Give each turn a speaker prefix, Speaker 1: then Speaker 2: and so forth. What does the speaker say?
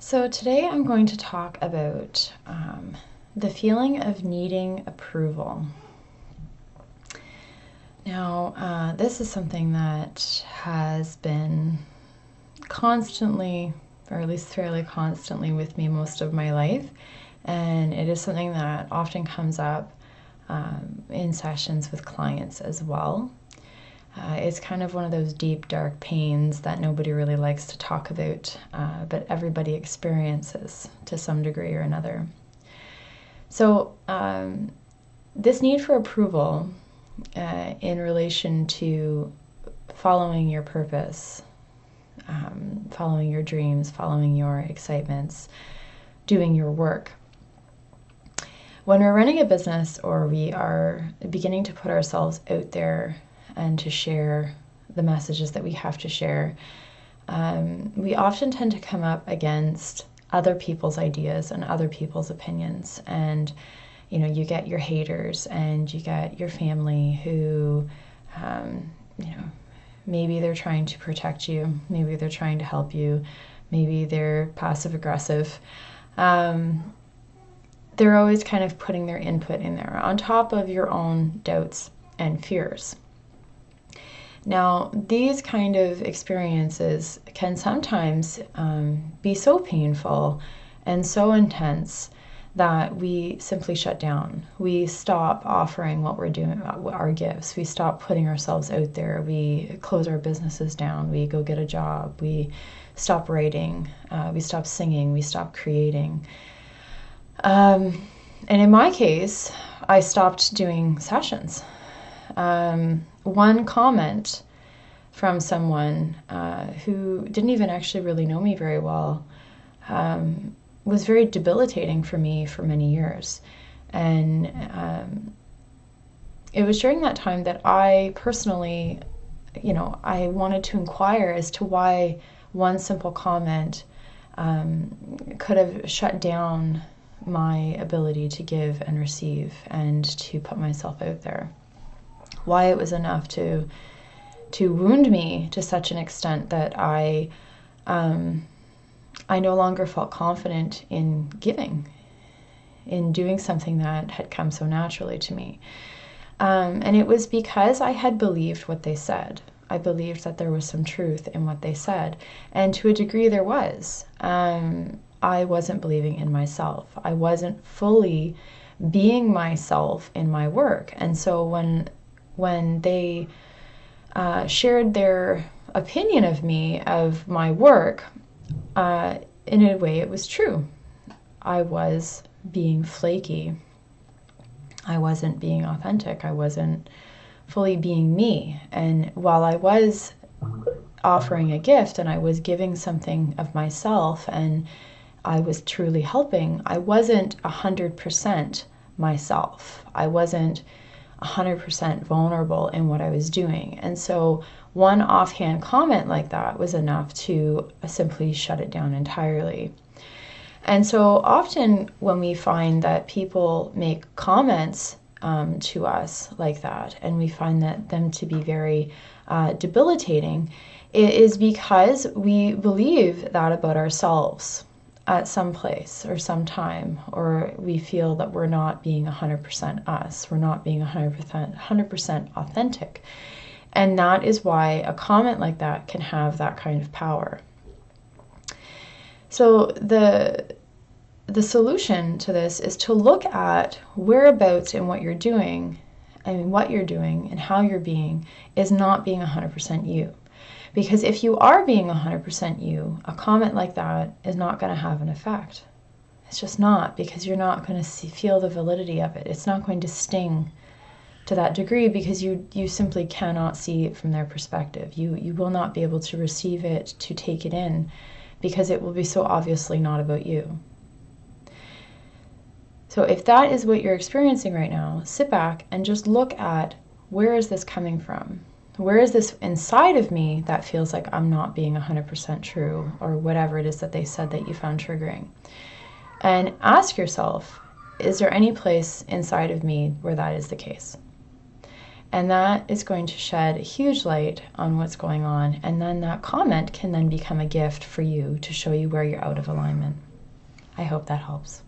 Speaker 1: So today I'm going to talk about the feeling of needing approval. Now, this is something that has been constantly, or at least fairly constantly, with me most of my life, and it is something that often comes up in sessions with clients as well. It's kind of one of those deep, dark pains that nobody really likes to talk about, but everybody experiences to some degree or another. So, this need for approval in relation to following your purpose, following your dreams, following your excitements, doing your work. When we're running a business or we are beginning to put ourselves out there and to share the messages that we have to share, we often tend to come up against other people's ideas and other people's opinions. And, you get your haters and you get your family who, maybe they're trying to protect you, maybe they're trying to help you, maybe they're passive aggressive. They're always kind of putting their input in there on top of your own doubts and fears. Now, these kind of experiences can sometimes be so painful and so intense that we simply shut down. We stop offering what we're doing, our gifts. We stop putting ourselves out there. We close our businesses down. We go get a job. We stop writing. We stop singing. We stop creating. And in my case, I stopped doing sessions. One comment from someone who didn't even actually really know me very well was very debilitating for me for many years. And it was during that time that I personally, I wanted to inquire as to why one simple comment could have shut down my ability to give and receive and to put myself out there. Why it was enough to wound me to such an extent that I no longer felt confident in giving, in doing something that had come so naturally to me. And it was because I had believed what they said. I believed that there was some truth in what they said. And to a degree there was. I wasn't believing in myself. I wasn't fully being myself in my work. And so when they shared their opinion of me, of my work, in a way it was true. I was being flaky. I wasn't being authentic. I wasn't fully being me. And while I was offering a gift and I was giving something of myself and I was truly helping, I wasn't 100% myself. I wasn't 100% vulnerable in what I was doing. And so one offhand comment like that was enough to simply shut it down entirely. And so often when we find that people make comments to us like that, and we find that them to be very debilitating, it is because we believe that about ourselves at some place or some time, or we feel that we're not being 100% us, we're not being 100% authentic. And that is why a comment like that can have that kind of power. So the solution to this is to look at whereabouts in what you're doing, what you're doing and how you're being is not being 100% you. Because if you are being 100% you, a comment like that is not going to have an effect. It's just not, because you're not going to feel the validity of it. It's not going to sting to that degree because you simply cannot see it from their perspective. You will not be able to receive it, to take it in, because it will be so obviously not about you. So if that is what you're experiencing right now, sit back and just look at, where is this coming from? Where is this inside of me that feels like I'm not being 100% true, or whatever it is that they said that you found triggering? And ask yourself, is there any place inside of me where that is the case? And that is going to shed a huge light on what's going on. And then that comment can then become a gift for you to show you where you're out of alignment. I hope that helps.